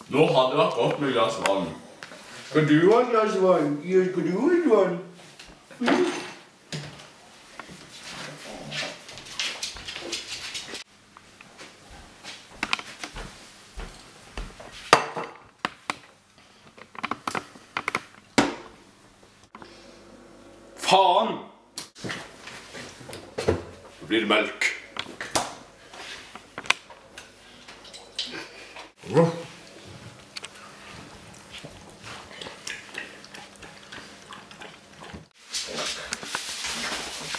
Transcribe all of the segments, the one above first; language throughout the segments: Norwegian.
Nå hadde det vært godt med glass vann. Skal du ha et glass vann? Ja, skal du ha et vann? Faen! Nå blir det melk.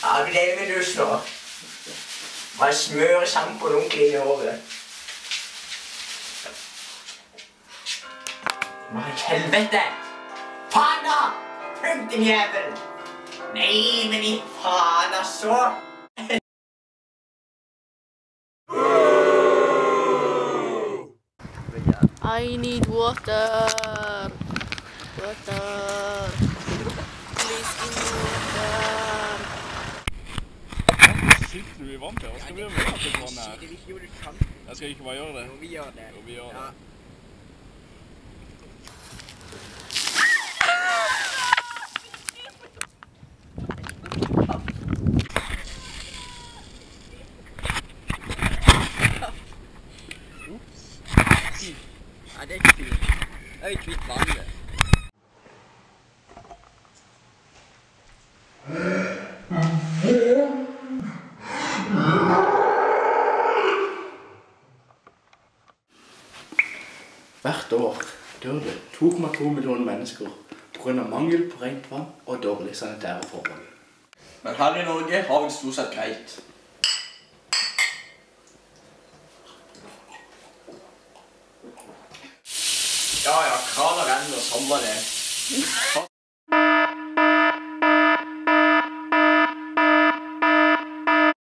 Ja, gleder meg du nå. Bare smøre sjampoen ordentlig inn i håret. Hva i helvete? Faen da! Punktum jævel! Nei, men i faen altså! I need water. Water. Please give me water. Sitter du i vann til? Hva skal vi gjøre med dette vannet her? Jo, du kan. Jeg skal ikke bare gjøre det. Jo, vi gjør det. Jo, vi gjør det. Ja, det er ikke fint. Det er jo kvitt vann, det. Hvert år dør det 2,2 millioner mennesker på grunn av mangel på rent vann og dårlige sanitære forhold. Men her i Norge har vi det stort sett greit. Ja, kraner renner og sånn var det.